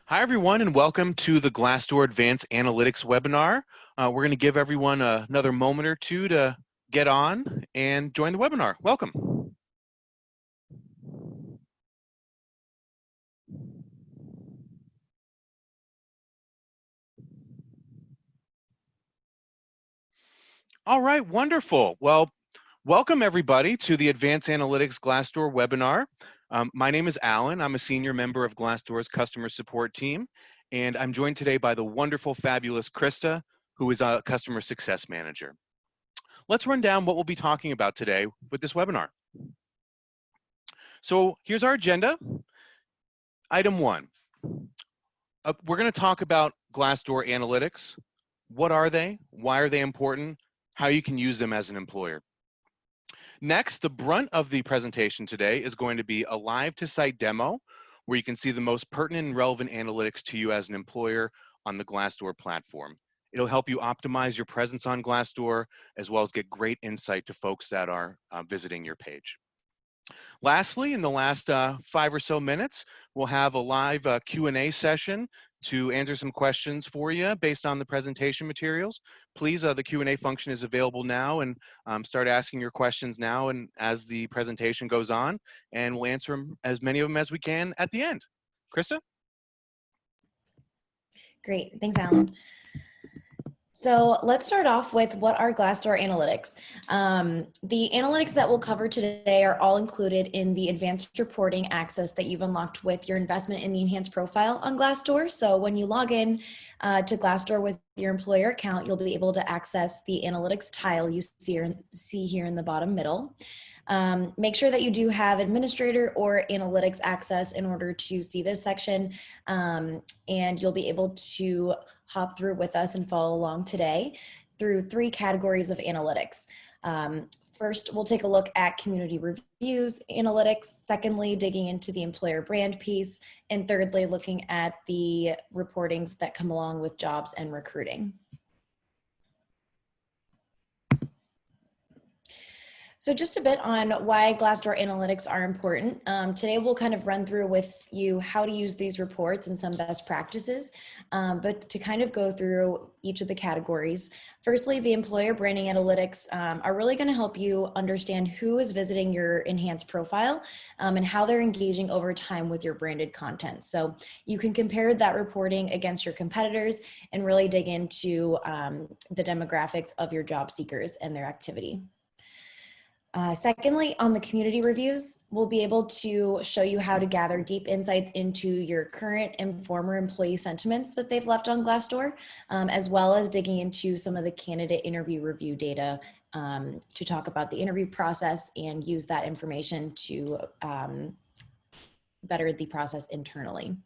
Hi, everyone, and welcome to the Glassdoor Advanced Analytics webinar. We're going to give everyone another moment or two to get on and join the webinar. Welcome. All right, wonderful. Well, welcome everybody to the Advanced Analytics Glassdoor webinar. My name is Alan. I'm a senior member of Glassdoor's customer support team, and I'm joined today by the wonderful, fabulous Krista, who is a customer success manager. Let's run down what we'll be talking about today with this webinar. So here's our agenda. Item 1, we're going to talk about Glassdoor analytics. What are they? Why are they important? How you can use them as an employer. Next, the brunt of the presentation today is going to be a live to site demo where you can see the most pertinent and relevant analytics to you as an employer on the Glassdoor platform. It'll help you optimize your presence on Glassdoor as well as get great insight to folks that are visiting your page. Lastly, in the last 5 or so minutes, we'll have a live Q&A session to answer some questions for you based on the presentation materials. Please, the Q&A function is available now, and start asking your questions now and as the presentation goes on, and we'll answer them, as many of them as we can at the end. Krista? Great, thanks, Alan. So let's start off with what are Glassdoor analytics. The analytics that we'll cover today are all included in the advanced reporting access that you've unlocked with your investment in the enhanced profile on Glassdoor. So when you log in to Glassdoor with your employer account, you'll be able to access the analytics tile you see here in the bottom middle. Make sure that you do have administrator or analytics access in order to see this section, and you'll be able to hop through with us and follow along today through 3 categories of analytics. First, we'll take a look at community reviews analytics. Secondly, digging into the employer brand piece. And thirdly, looking at the reportings that come along with jobs and recruiting. So just a bit on why Glassdoor analytics are important. Today we'll kind of run through with you how to use these reports and some best practices, but to kind of go through each of the categories. Firstly, the employer branding analytics are really going to help you understand who is visiting your enhanced profile and how they're engaging over time with your branded content. So you can compare that reporting against your competitors and really dig into the demographics of your job seekers and their activity. Secondly, on the community reviews, we'll be able to show you how to gather deep insights into your current and former employee sentiments that they've left on Glassdoor, as well as digging into some of the candidate interview review data to talk about the interview process and use that information to better the process internally.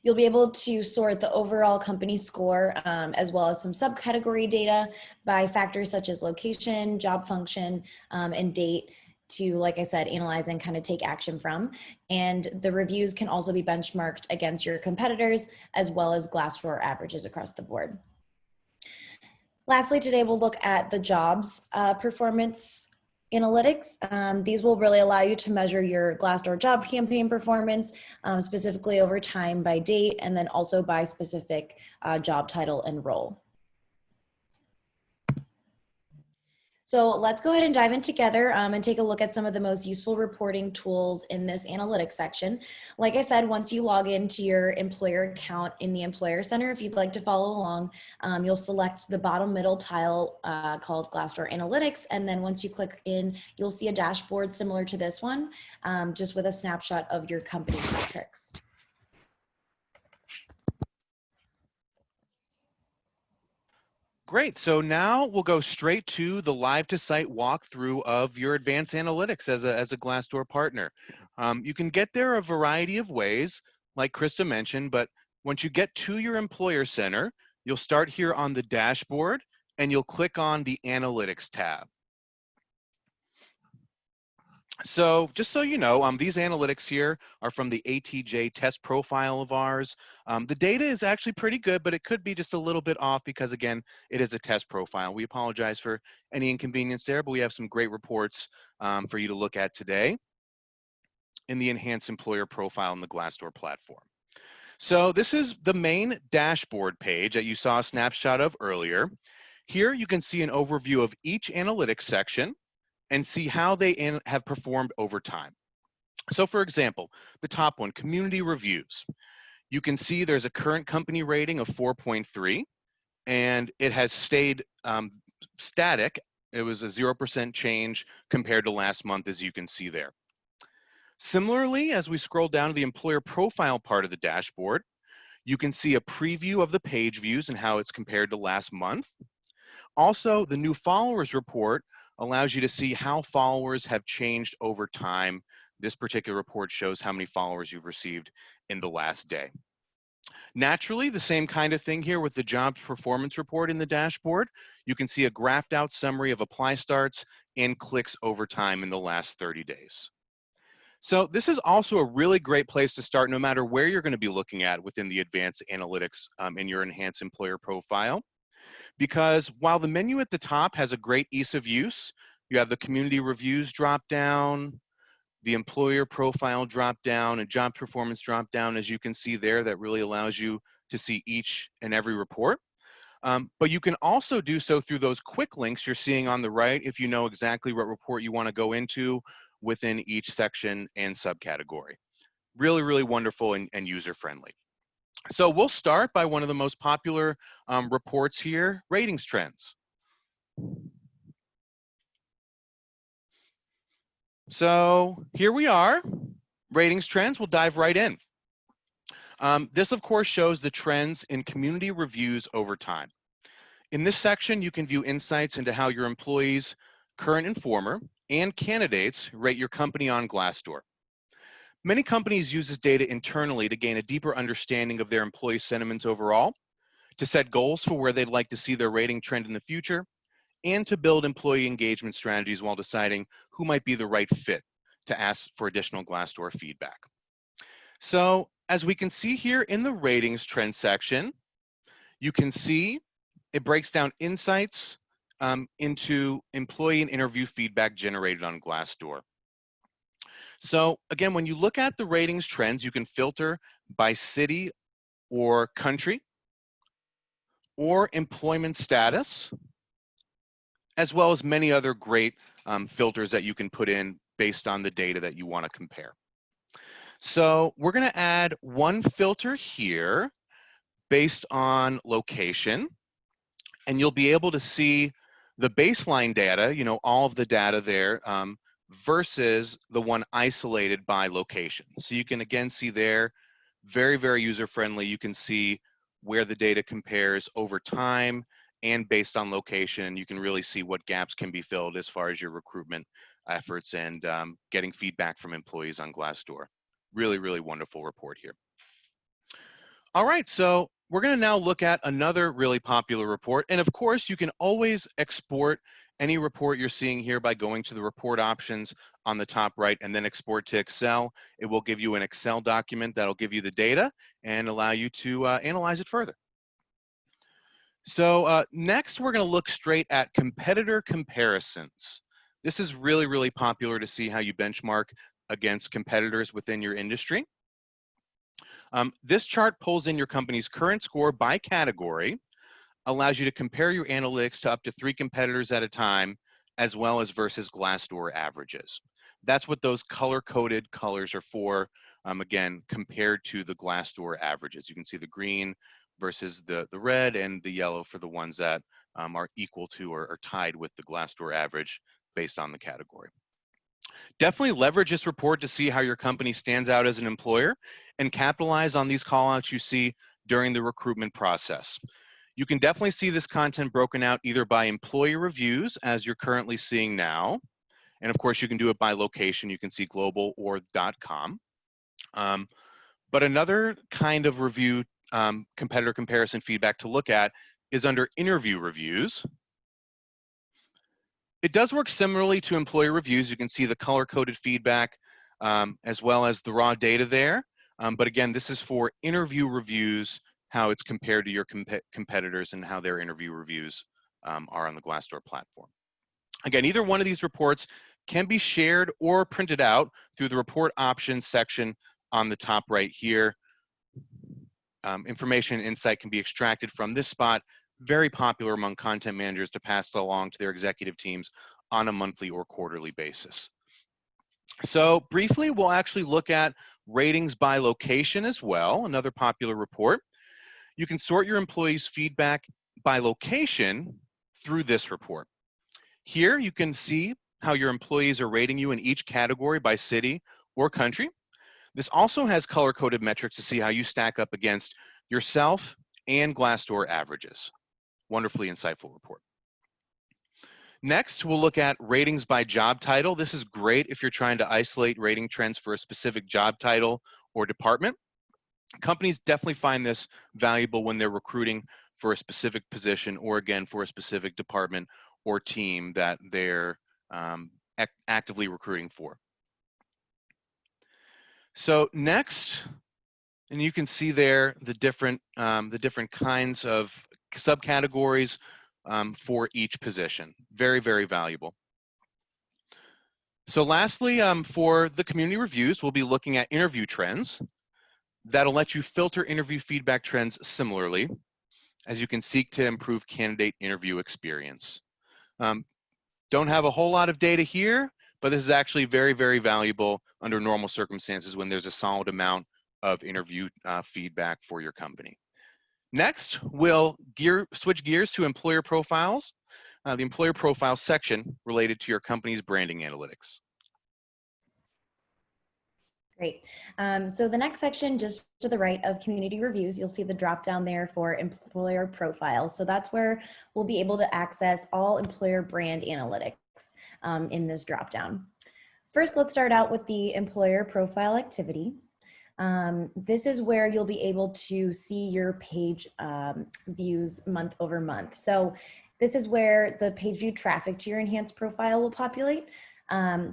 You'll be able to sort the overall company score as well as some subcategory data by factors such as location, job function, and date to, like I said, analyze and kind of take action from. And the reviews can also be benchmarked against your competitors as well as Glassdoor averages across the board. Lastly, today we'll look at the jobs performance analytics. These will really allow you to measure your Glassdoor job campaign performance, specifically over time by date, and then also by specific job title and role. So let's go ahead and dive in together and take a look at some of the most useful reporting tools in this analytics section. Like I said, once you log into your employer account in the Employer Center, if you'd like to follow along, you'll select the bottom middle tile called Glassdoor Analytics. And then once you click in, you'll see a dashboard similar to this one, just with a snapshot of your company metrics. Great, so now we'll go straight to the live to site walkthrough of your advanced analytics as a Glassdoor partner. You can get there a variety of ways, like Krista mentioned, but once you get to your Employer Center, you'll start here on the dashboard and you'll click on the Analytics tab. So just so you know, these analytics here are from the ATJ test profile of ours. The data is actually pretty good, but it could be just a little bit off because, again, it is a test profile. We apologize for any inconvenience there, but we have some great reports for you to look at today in the enhanced employer profile in the Glassdoor platform. So this is the main dashboard page that you saw a snapshot of earlier. Here you can see an overview of each analytics section and see how they have performed over time. So for example, the top one, community reviews. You can see there's a current company rating of 4.3, and it has stayed static. It was a 0% change compared to last month, as you can see there. Similarly, as we scroll down to the employer profile part of the dashboard, you can see a preview of the page views and how it's compared to last month. Also, the new followers report allows you to see how followers have changed over time. This particular report shows how many followers you've received in the last day. Naturally, the same kind of thing here with the jobs performance report in the dashboard. You can see a graphed out summary of apply starts and clicks over time in the last 30 days. So this is also a really great place to start no matter where you're going to be looking at within the advanced analytics in your enhanced employer profile. Because while the menu at the top has a great ease of use, you have the community reviews drop down, the employer profile drop down, and job performance drop down, as you can see there, that really allows you to see each and every report. But you can also do so through those quick links you're seeing on the right if you know exactly what report you want to go into within each section and subcategory. Really, really wonderful and user-friendly. So we'll start by one of the most popular reports here, ratings trends. So here we are, ratings trends. We'll dive right in. This, of course, shows the trends in community reviews over time. In this section, you can view insights into how your employees, current and former, and candidates rate your company on Glassdoor. Many companies use this data internally to gain a deeper understanding of their employee sentiments overall, to set goals for where they'd like to see their rating trend in the future, and to build employee engagement strategies while deciding who might be the right fit to ask for additional Glassdoor feedback. So as we can see here in the ratings trend section, you can see it breaks down insights into employee and interview feedback generated on Glassdoor. So again, when you look at the ratings trends, you can filter by city or country or employment status, as well as many other great filters that you can put in based on the data that you want to compare. So we're going to add one filter here based on location, and you'll be able to see the baseline data, you know, all of the data there, versus the one isolated by location. So you can again see there, very, very user-friendly. You can see where the data compares over time and based on location. You can really see what gaps can be filled as far as your recruitment efforts and getting feedback from employees on Glassdoor. Really, really wonderful report here. All right, so we're going to now look at another really popular report. And of course, you can always export any report you're seeing here by going to the report options on the top right and then export to Excel. It will give you an Excel document that'll give you the data and allow you to analyze it further. So next, we're going to look straight at competitor comparisons. This is really, really popular to see how you benchmark against competitors within your industry. This chart pulls in your company's current score by category, allows you to compare your analytics to up to 3 competitors at a time, as well as versus Glassdoor averages. That's what those color-coded colors are for, again, compared to the Glassdoor averages. You can see the green versus the red and the yellow for the ones that are equal to or tied with the Glassdoor average based on the category. Definitely leverage this report to see how your company stands out as an employer and capitalize on these callouts you see during the recruitment process. You can definitely see this content broken out either by employee reviews, as you're currently seeing now, and of course you can do it by location. You can see global or .com. But another kind of review competitor comparison feedback to look at is under interview reviews. It does work similarly to employee reviews. You can see the color-coded feedback as well as the raw data there. But again, this is for interview reviews, how it's compared to your competitors and how their interview reviews are on the Glassdoor platform. Again, either one of these reports can be shared or printed out through the report options section on the top right here. Information and insight can be extracted from this spot, very popular among content managers to pass along to their executive teams on a monthly or quarterly basis. So briefly, we'll actually look at ratings by location as well, another popular report. You can sort your employees' feedback by location through this report. Here you can see how your employees are rating you in each category by city or country. This also has color-coded metrics to see how you stack up against yourself and Glassdoor averages. Wonderfully insightful report. Next, we'll look at ratings by job title. This is great if you're trying to isolate rating trends for a specific job title or department. Companies definitely find this valuable when they're recruiting for a specific position or, again, for a specific department or team that they're actively recruiting for. So next, and you can see there the different kinds of subcategories for each position. Very, very valuable. So lastly, for the community reviews, we'll be looking at interview trends. That'll let you filter interview feedback trends similarly as you can seek to improve candidate interview experience. Don't have a whole lot of data here, but this is actually very, very valuable under normal circumstances when there's a solid amount of interview feedback for your company. Next, we'll switch gears to employer profiles, the employer profile section related to your company's branding analytics. Great. So the next section, just to the right of community reviews, you'll see the drop down there for employer profiles. So that's where we'll be able to access all employer brand analytics in this drop down. First, let's start out with the employer profile activity. This is where you'll be able to see your page views month over month. So this is where the page view traffic to your enhanced profile will populate.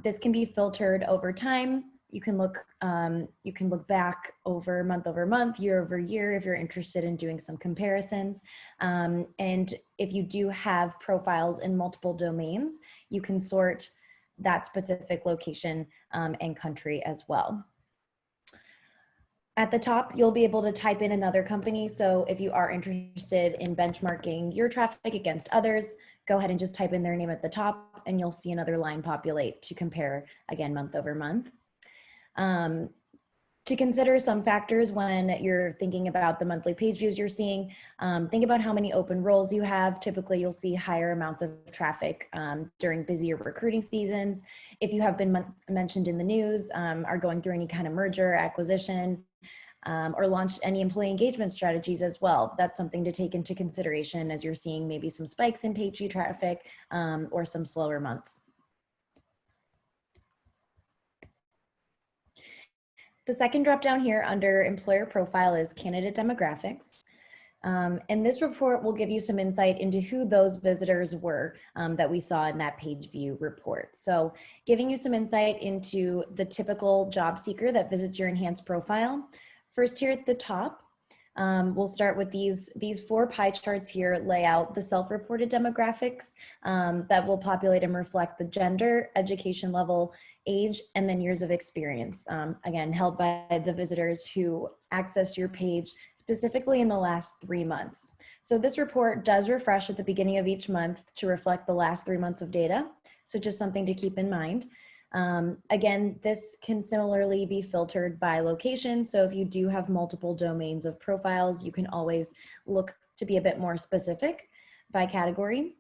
This can be filtered over time. You can look back over month, year over year, if you're interested in doing some comparisons. And if you do have profiles in multiple domains, you can sort that specific location and country as well. At the top, you'll be able to type in another company. So if you are interested in benchmarking your traffic against others, go ahead and just type in their name at the top and you'll see another line populate to compare, again, month over month. To consider some factors when you're thinking about the monthly page views you're seeing, think about how many open roles you have. Typically, you'll see higher amounts of traffic during busier recruiting seasons. If you have been mentioned in the news, are going through any kind of merger, acquisition, or launched any employee engagement strategies as well. That's something to take into consideration as you're seeing maybe some spikes in page view traffic or some slower months. The second drop down here under employer profile is candidate demographics. And this report will give you some insight into who those visitors were that we saw in that page view report. So giving you some insight into the typical job seeker that visits your enhanced profile. First here at the top, we'll start with these 4 pie charts here lay out the self-reported demographics that will populate and reflect the gender, education level, age, and then years of experience, again, held by the visitors who accessed your page specifically in the last 3 months. So this report does refresh at the beginning of each month to reflect the last 3 months of data. So just something to keep in mind. Again, this can similarly be filtered by location. So if you do have multiple domains of profiles, you can always look to be a bit more specific by category.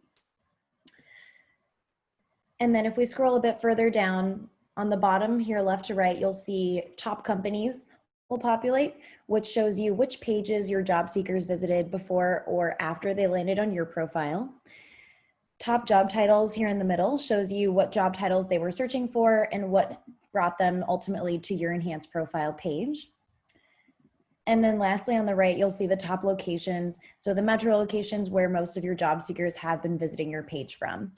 And then if we scroll a bit further down, on the bottom here, left to right, you'll see top companies will populate, which shows you which pages your job seekers visited before or after they landed on your profile. Top job titles here in the middle shows you what job titles they were searching for and what brought them ultimately to your enhanced profile page. And then lastly, on the right, you'll see the top locations. So the metro locations where most of your job seekers have been visiting your page from.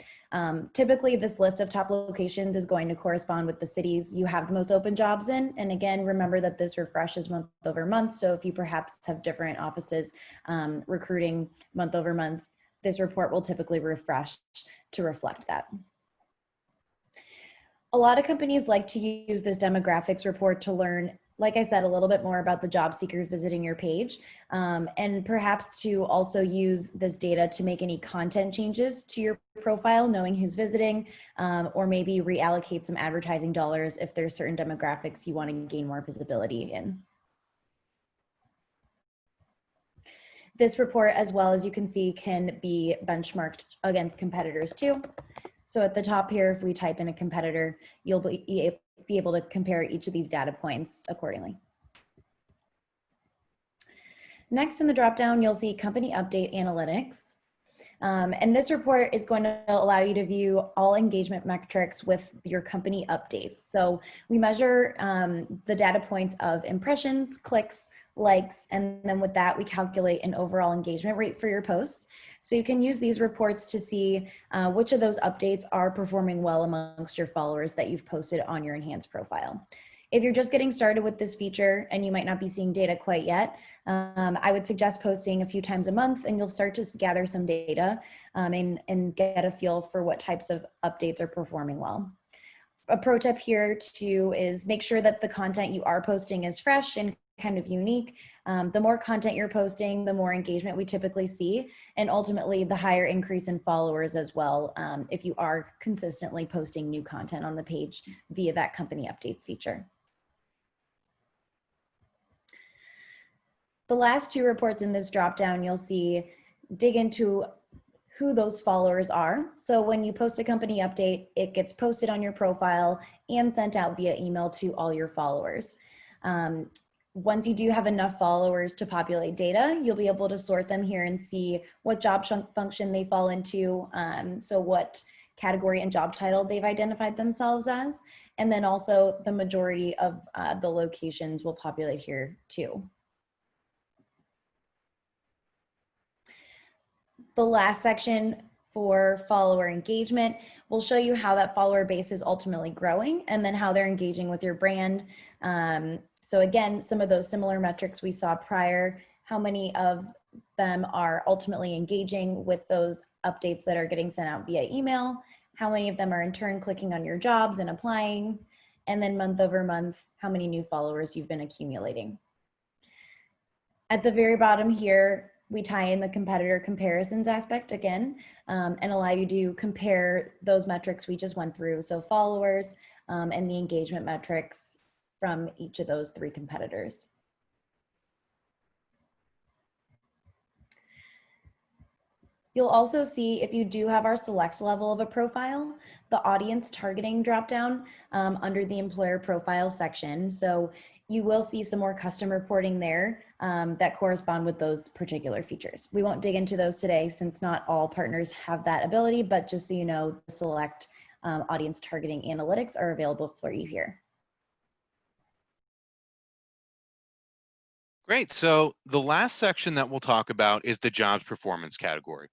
Typically, this list of top locations is going to correspond with the cities you have the most open jobs in. And again, remember that this refreshes month over month. So if you perhaps have different offices recruiting month over month, this report will typically refresh to reflect that. A lot of companies like to use this demographics report to learn like I said, a little bit more about the job seekers visiting your page, and perhaps to also use this data to make any content changes to your profile, knowing who's visiting, or maybe reallocate some advertising dollars if there's certain demographics you want to gain more visibility in. This report, as well as you can see, can be benchmarked against competitors too. So at the top here, if we type in a competitor, you'll be able to compare each of these data points accordingly. Next in the dropdown, you'll see company update analytics. And this report is going to allow you to view all engagement metrics with your company updates. So we measure the data points of impressions, clicks, likes, and then with that, we calculate an overall engagement rate for your posts. So you can use these reports to see which of those updates are performing well amongst your followers that you've posted on your enhanced profile. If you're just getting started with this feature and you might not be seeing data quite yet, I would suggest posting a few times a month and you'll start to gather some data and get a feel for what types of updates are performing well. A pro tip here too is make sure that the content you are posting is fresh and kind of unique. The more content you're posting, the more engagement we typically see, and ultimately the higher increase in followers as well if you are consistently posting new content on the page via that company updates feature. The last two reports in this dropdown, you'll see dig into who those followers are. So when you post a company update, it gets posted on your profile and sent out via email to all your followers. Once you do have enough followers to populate data, you'll be able to sort them here and see what job function they fall into, so what category and job title they've identified themselves as, and then also the majority of the locations will populate here too. The last section for follower engagement will show you how that follower base is ultimately growing and then how they're engaging with your brand. So again, some of those similar metrics we saw prior, how many of them are ultimately engaging with those updates that are getting sent out via email, how many of them are in turn clicking on your jobs and applying, and then month over month, how many new followers you've been accumulating. At the very bottom here, we tie in the competitor comparisons aspect again, and allow you to compare those metrics we just went through. So followers and the engagement metrics from each of those three competitors. You'll also see if you do have our select level of a profile, the audience targeting dropdown under the employer profile section. So you will see some more custom reporting there that correspond with those particular features. We won't dig into those today since not all partners have that ability, but just so you know, the select audience targeting analytics are available for you here. Great. So the last section that we'll talk about is the jobs performance category.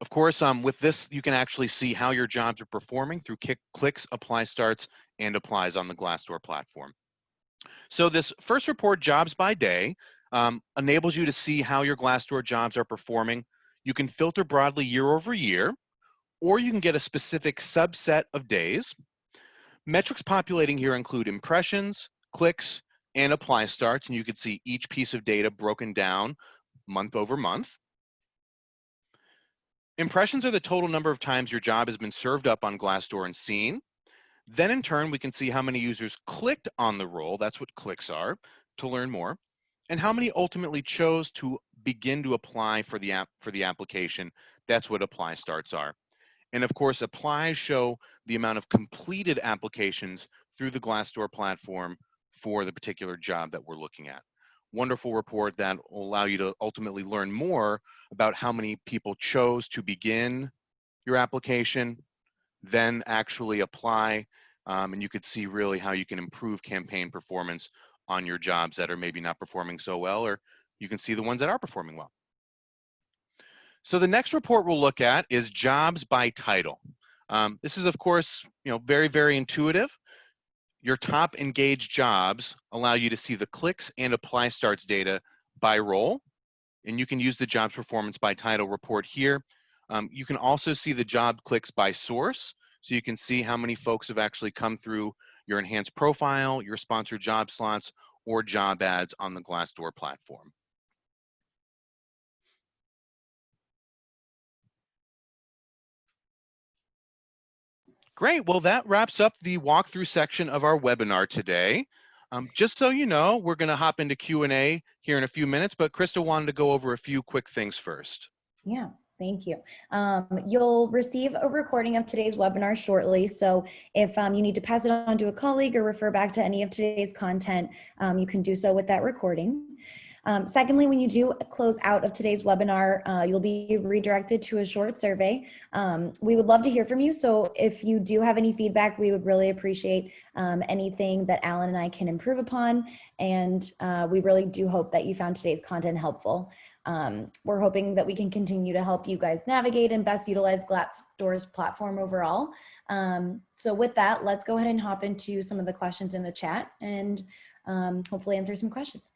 Of course, with this, you can actually see how your jobs are performing through clicks, apply starts, and applies on the Glassdoor platform. So this first report, jobs by day, enables you to see how your Glassdoor jobs are performing. You can filter broadly year over year, or you can get a specific subset of days. Metrics populating here include impressions, clicks, and apply starts, and you can see each piece of data broken down month over month. Impressions are the total number of times your job has been served up on Glassdoor and seen. Then in turn, we can see how many users clicked on the role, that's what clicks are, to learn more, and how many ultimately chose to begin to apply for the application, that's what apply starts are. And of course, applies show the amount of completed applications through the Glassdoor platform for the particular job that we're looking at. Wonderful report that will allow you to ultimately learn more about how many people chose to begin your application, then actually apply, and you could see really how you can improve campaign performance on your jobs that are maybe not performing so well, or you can see the ones that are performing well. So the next report we'll look at is jobs by title. This is, of course, very, very intuitive. Your top engaged jobs allow you to see the clicks and apply starts data by role, and you can use the jobs performance by title report here. You can also see the job clicks by source, so you can see how many folks have actually come through your enhanced profile, your sponsored job slots, or job ads on the Glassdoor platform. Great, well that wraps up the walkthrough section of our webinar today. Just so you know, we're gonna hop into Q&A here in a few minutes, but Krista wanted to go over a few quick things first. Yeah, thank you. You'll receive a recording of today's webinar shortly. So if you need to pass it on to a colleague or refer back to any of today's content, you can do so with that recording. Secondly, when you do close out of today's webinar, you'll be redirected to a short survey. We would love to hear from you. So if you do have any feedback, we would really appreciate anything that Alan and I can improve upon. And we really do hope that you found today's content helpful. We're hoping that we can continue to help you guys navigate and best utilize Glassdoor's platform overall. So with that, let's go ahead and hop into some of the questions in the chat and hopefully answer some questions.